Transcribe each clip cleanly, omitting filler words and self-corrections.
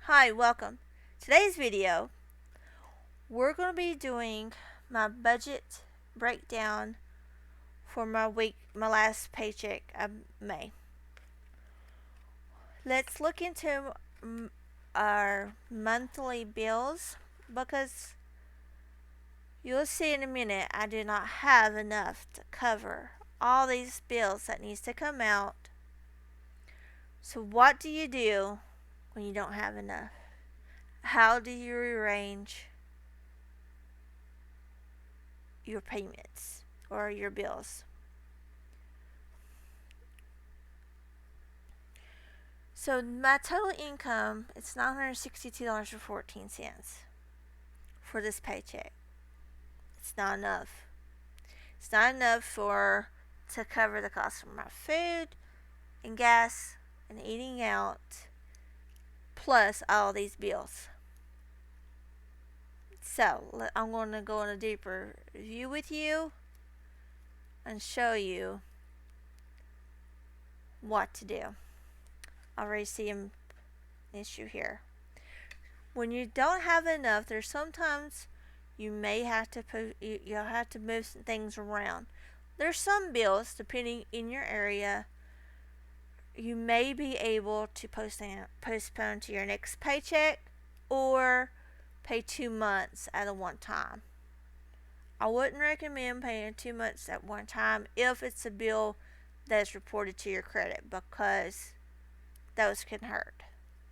Hi, welcome. Today's video, we're going to be doing my budget breakdown for my last paycheck of May. Let's look into our monthly bills because you'll see in a minute I do not have enough to cover all these bills that needs to come out. So what do you do when you don't have enough? How do you arrange your payments or your bills? So my total income is $962.14 for this paycheck. It's not enough. It's not enough to cover the cost of my food and gas and eating out, plus all these bills. So I'm going to go in a deeper view with you and show you what to do. I already see an issue here. When you don't have enough, there's sometimes you may have to you'll have to move some things around. There's some bills, depending in your area, you may be able to postpone to your next paycheck or pay 2 months at a one time. I wouldn't recommend paying 2 months at one time if it's a bill that's reported to your credit, because those can hurt.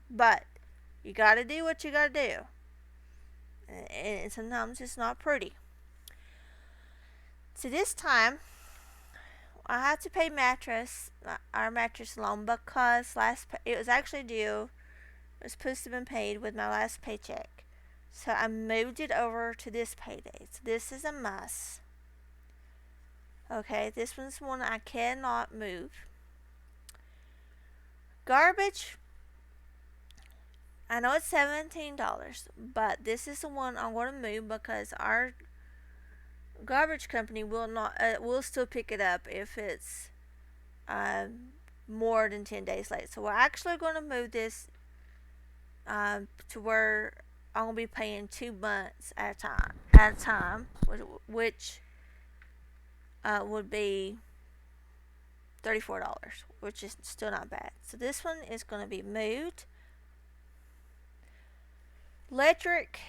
But you gotta do what you gotta do. And sometimes it's not pretty. So this time, I had to pay our mattress loan, because it was actually due. It was supposed to have been paid with my last paycheck. So I moved it over to this payday. So this is a must. Okay, this one's one I cannot move. Garbage, I know it's $17, but this is the one I'm going to move because our garbage company will still pick it up if it's more than 10 days late. So we're actually going to move this to where I'm going to be paying 2 months at a time, which would be $34, which is still not bad. So this one is going to be moved. Electric,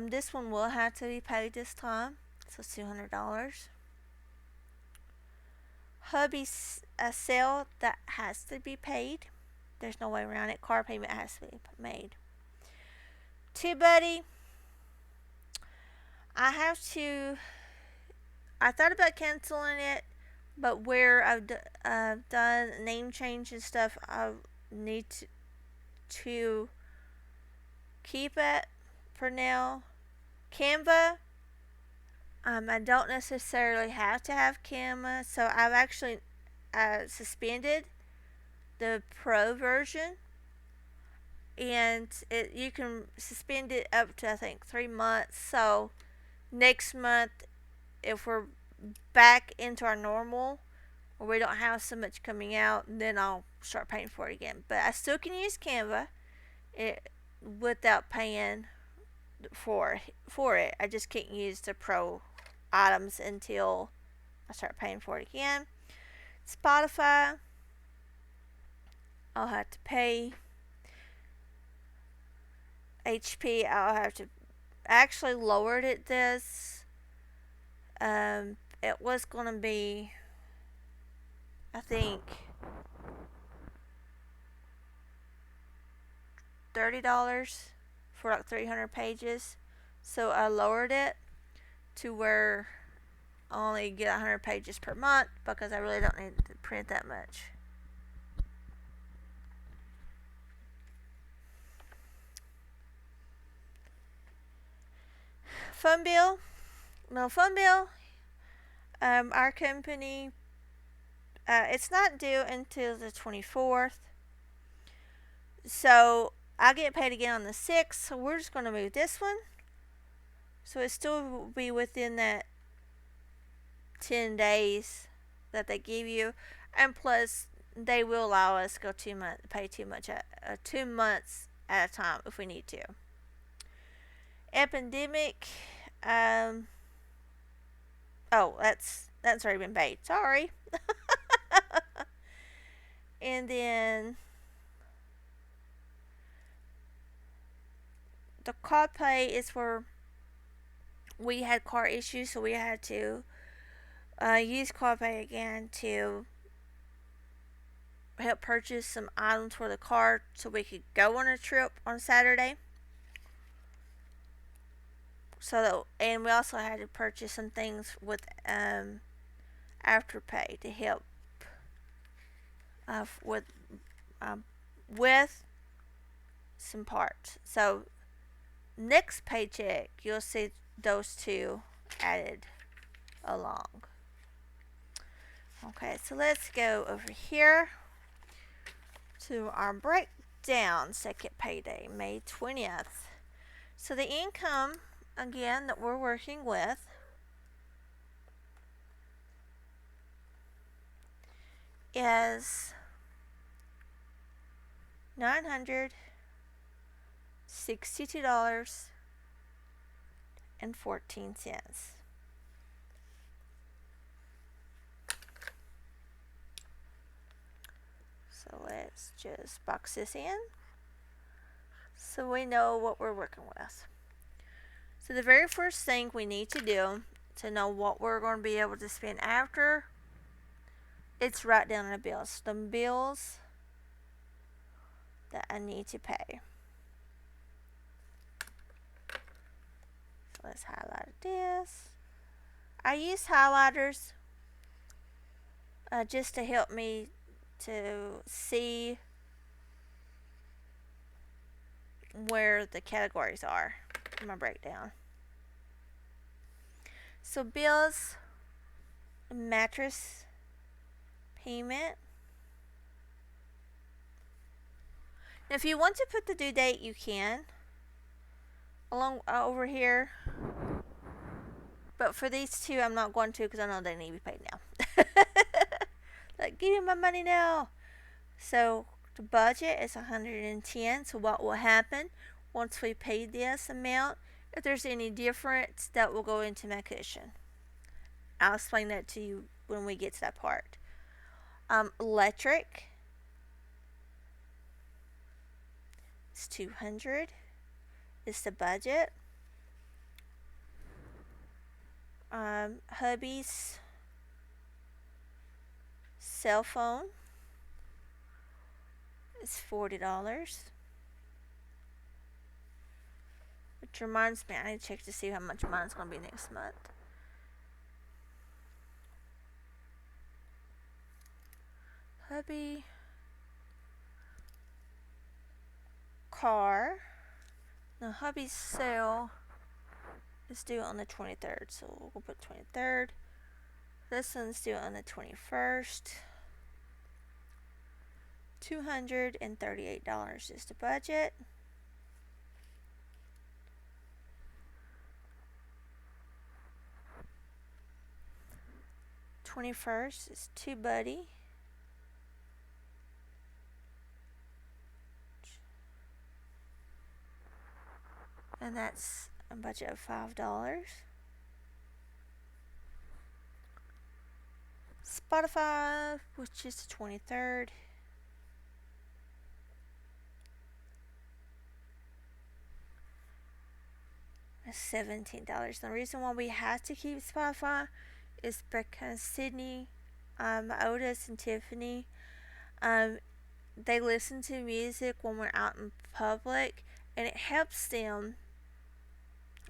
this one will have to be paid this time, so $200. Hubby's a sale that has to be paid. There's no way around it. Car payment has to be made. TubeBuddy, I thought about canceling it, but where I've done name change and stuff, I need to keep it for now. Canva, I don't necessarily have to have Canva, so I've actually suspended the Pro version, and you can suspend it up to I think 3 months. So next month, if we're back into our normal, or we don't have so much coming out, then I'll start paying for it again. But I still can use Canva without paying for it. I just can't use the Pro items until I start paying for it again. Spotify, I'll have to pay. HP, I'll have to actually lowered it this. It was gonna be, I think, $30 for like 300 pages. So I lowered it to where I only get 100 pages per month because I really don't need to print that much. Phone bill. Our company, it's not due until the 24th. So I get paid again on the 6th. So we're just going to move this one. So it still will be within that 10 days that they give you. And plus, they will allow us to go pay 2 months at a time if we need to. Epidemic. Oh, that's already been paid. Sorry. And then the car pay is for we had car issues, so we had to use car pay again to help purchase some items for the car so we could go on a trip on Saturday. And we also had to purchase some things with Afterpay to help with some parts. So next paycheck, you'll see those two added along. Okay, so let's go over here to our breakdown. Second payday, May 20th. So the income, again, that we're working with is $962.14. So let's just box this in so we know what we're working with. So the very first thing we need to do to know what we're going to be able to spend after, it's write down the bills. The bills that I need to pay. So let's highlight this. I use highlighters just to help me to see where the categories are in my breakdown. So bills, mattress payment. Now if you want to put the due date, you can along over here, but for these two I'm not going to because I know they need to be paid now. Like, give me my money now. So the budget is $110. So what will happen once we pay this amount? If there's any difference, that will go into my cushion. I'll explain that to you when we get to that part. Electric is $200. It's the budget. Hubby's cell phone is $40. Which reminds me, I need to check to see how much mine's going to be next month. Hubby car. Now hubby's sale is due on the 23rd, so we'll put 23rd. This one's due on the 21st. $238 is the budget. $21st is TubeBuddy. And that's a budget of $5. Spotify, which is the 23rd. That's $17. The reason why we have to keep Spotify is because Sydney, Otis, and Tiffany, they listen to music when we're out in public, and it helps them.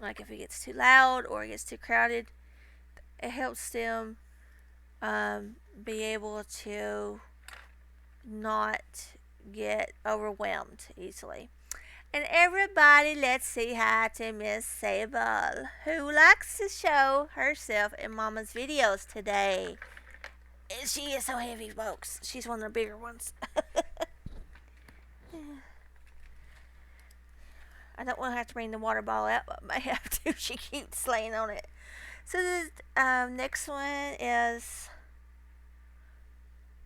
Like if it gets too loud or it gets too crowded, it helps them be able to not get overwhelmed easily. And everybody, let's say hi to Miss Sable, who likes to show herself in Mama's videos today. And she is so heavy, folks. She's one of the bigger ones. I don't want to have to bring the water bottle out, but I may have to. She keeps laying on it. So the next one is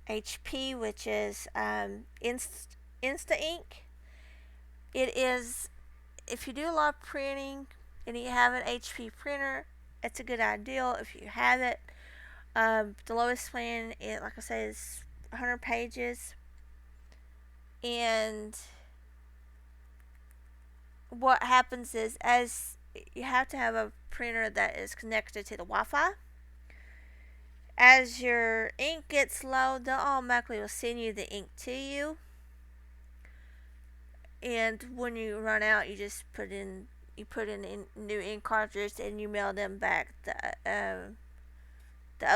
HP, which is Insta Ink. It is, if you do a lot of printing and you have an HP printer, it's a good idea if you have it. The lowest plan, like I said, is 100 pages. And what happens is, as you have to have a printer that is connected to the Wi-Fi. As your ink gets low, they'll automatically will send you the ink to you. And when you run out, you just put in new ink cartridges and you mail them back. The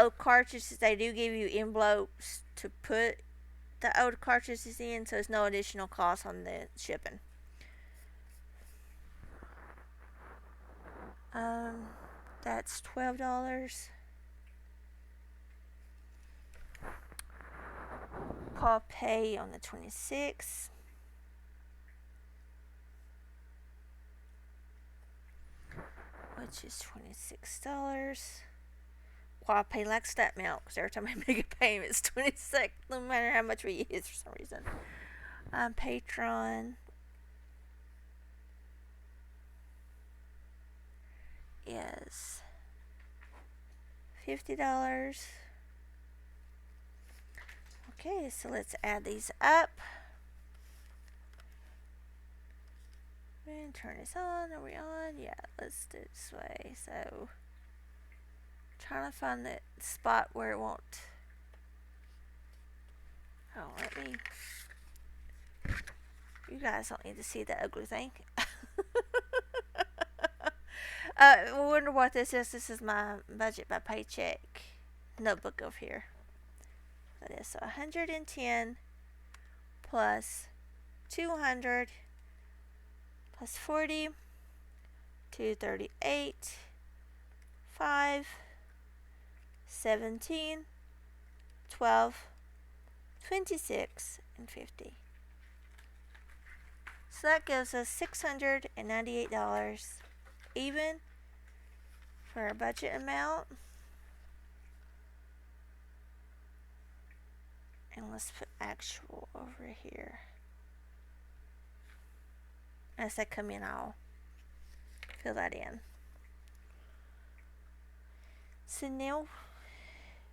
old cartridges, they do give you envelopes to put the old cartridges in, so there's no additional cost on the shipping. That's $12. Call pay on the 26th. Which is $26. Pay likes that amount because every time I make a payment, it's $26, no matter how much we use for some reason. Patreon is $50. Okay, so let's add these up. And turn this on. Are we on? Yeah, let's do it this way. So, trying to find the spot where it won't. Oh, let me. You guys don't need to see the ugly thing. I wonder what this is. This is my budget by Paycheck notebook over here. That is so 110 plus 200 plus 40, 238, 5, 17, 12, 26, and 50. So that gives us $698 even for our budget amount. And let's put actual over here. As they come in, I'll fill that in. So now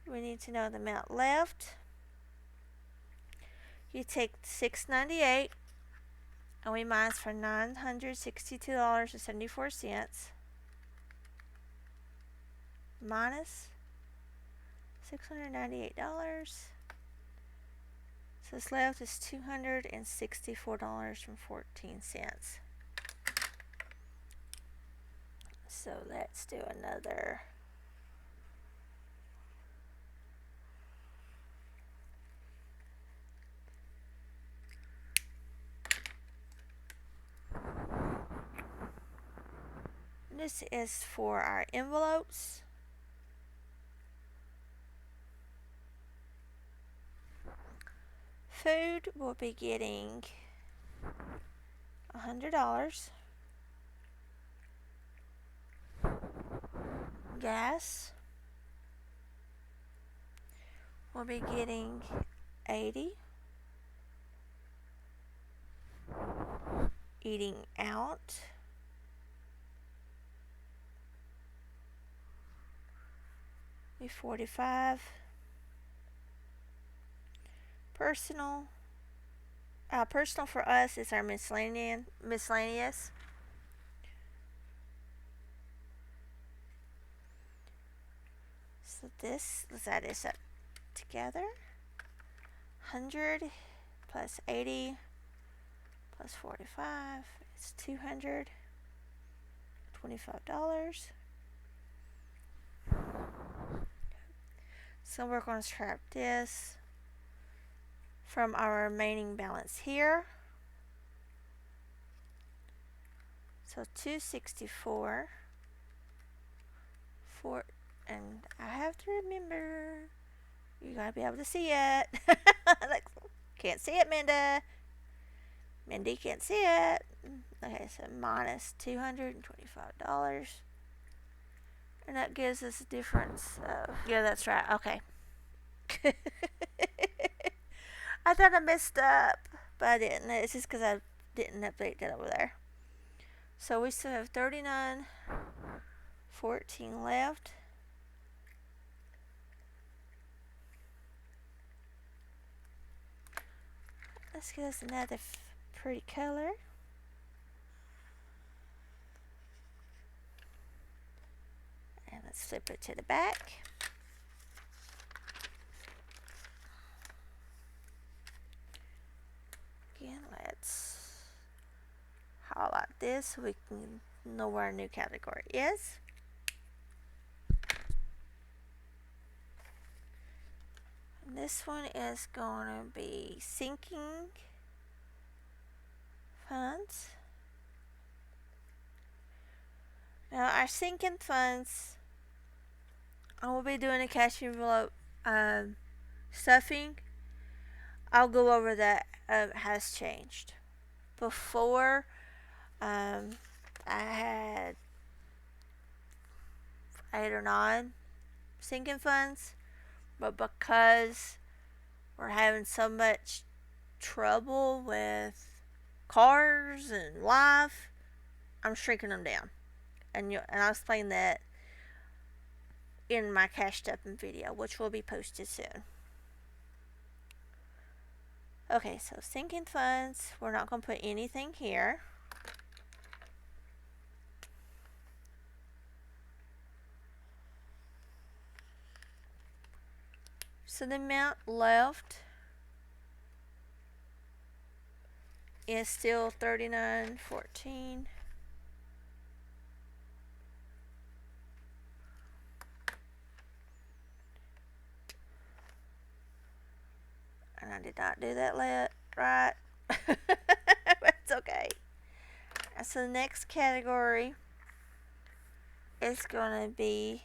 we need to know the amount left. You take $698 and we minus for $962.74 minus $698. So this left is $264.14. So let's do another. This is for our envelopes. Food will be getting $100. Gas will be getting $80. Eating out be $45. Personal for us is our miscellaneous. So this, let's add this up together. 100 plus 80 plus 45 is $225. So we're going to subtract this from our remaining balance here. So 264 and I have to remember, you gotta be able to see it. Like, can't see it, Mandy can't see it. Okay, so minus $225. And that gives us a difference of, yeah, that's right, okay. I thought I messed up, but I didn't. It's just because I didn't update that over there. So we still have 39.14 left. Let's get us another pretty color. And let's flip it to the back. Again, let's highlight this so we can know where our new category is. And this one is going to be sinking funds. Now our sinking funds, I will be doing a cash envelope stuffing. I'll go over that has changed. Before, I had 8 or 9 sinking funds, but because we're having so much trouble with cars and life, I'm shrinking them down. And I'll explain that in my cash stuffing video, which will be posted soon. Okay, so sinking funds, we're not going to put anything here. So the amount left is still $39.14. And I did not do that right. But it's okay. So the next category is going to be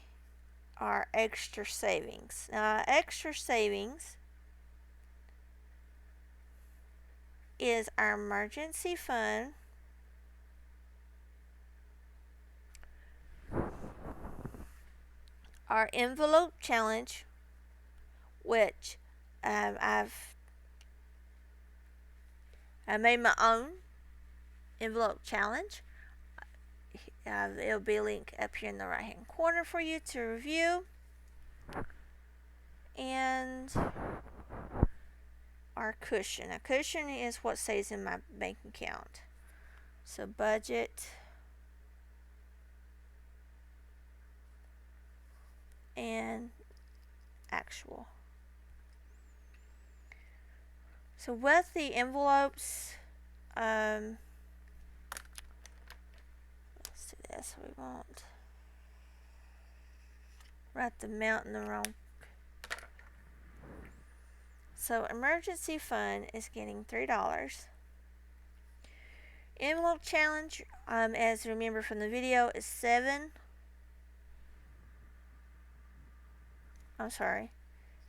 our extra savings. Now, extra savings is our emergency fund, our envelope challenge, which I made my own envelope challenge. It'll be a link up here in the right hand corner for you to review. And our cushion. A cushion is what stays in my bank account. So budget and actual. So with the envelopes, let's do this. We won't write the amount in the wrong. So emergency fund is getting $3. Envelope challenge, as you remember from the video, is 7. I'm sorry.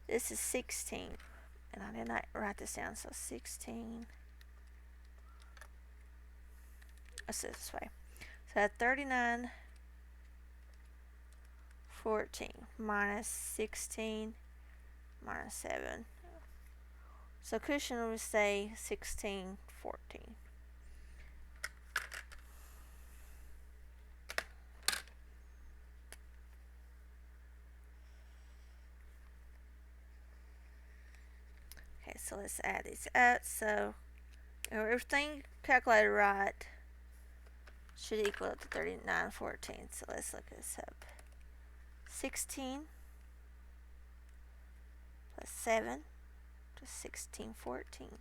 This is 16. And I did not write this down, so 16. Let's do it this way. So that's 39.14 minus 16 minus 7. So cushion would say 16.14. Okay, so let's add these up. So everything calculated right should equal up to 39.14. So let's look this up. 16 plus 7 to 16.14.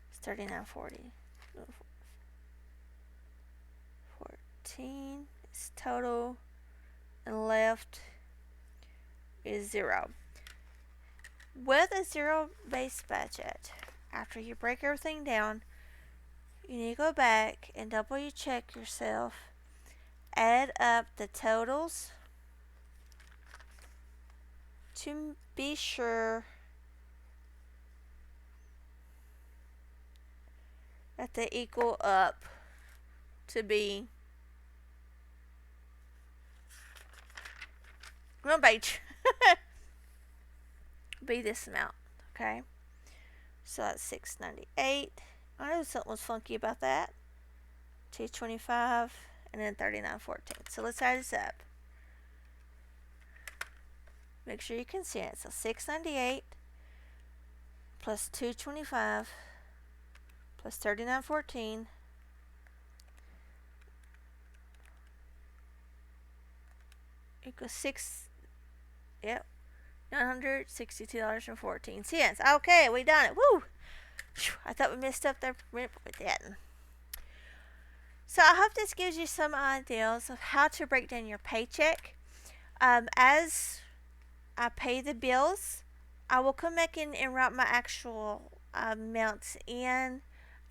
It's 39.40. 14 is total, and left is 0. With a zero-based budget, after you break everything down, you need to go back and double check yourself, add up the totals to be sure that they equal up to be wrong page. Be this amount, okay? So that's $6.98. I knew something was funky about that. $2.25 and then $39.14. So let's add this up. Make sure you can see it. So $6.98 plus $2.25 plus $39.14 equals $962.14. Okay, we done it. Woo! I thought we messed up there, but we didn't. So I hope this gives you some ideas of how to break down your paycheck. As I pay the bills, I will come back in and write my actual amounts in,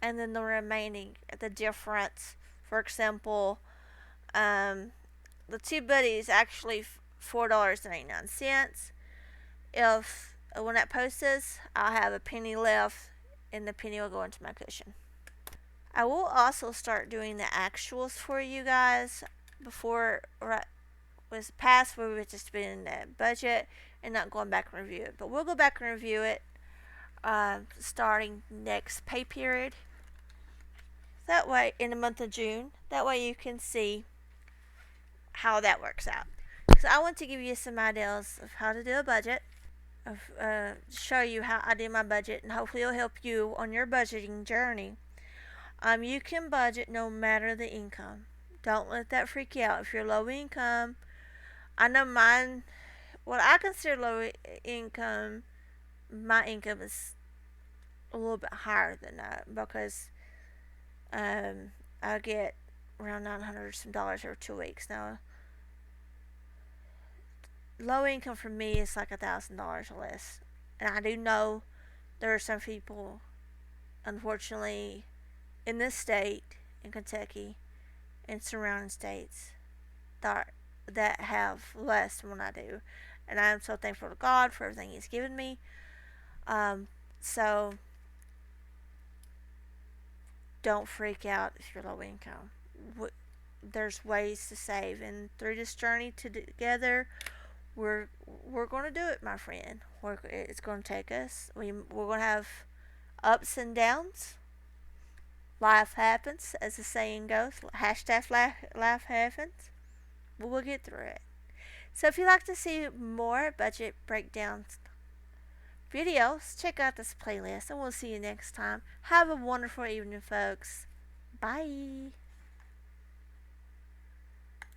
and then the remaining, the difference. For example, the TubeBuddy is actually $4.99. If when that posts, I'll have a penny left, and the penny will go into my cushion. I will also start doing the actuals for you guys. Before was past where we've just been in the budget and not going back and review it. But we'll go back and review it starting next pay period. That way, in the month of June, that way you can see how that works out. So I want to give you some ideas of how to do a budget, of show you how I do my budget, and hopefully it'll help you on your budgeting journey. You can budget no matter the income. Don't let that freak you out. If you're low income, I know mine, what I consider low income, my income is a little bit higher than that because I get around $900 some dollars every 2 weeks. Now, low income for me is like $1,000 or less. And I do know there are some people, unfortunately, in this state, in Kentucky, and surrounding states, that have less than what I do. And I am so thankful to God for everything He's given me. So, don't freak out if you're low income. There's ways to save, and through this journey together, we're going to do it, my friend. It's going to take us. We're going to have ups and downs. Life happens, as the saying goes. Hashtag life happens. But we'll get through it. So if you'd like to see more budget breakdowns videos, check out this playlist, and we'll see you next time. Have a wonderful evening, folks. Bye.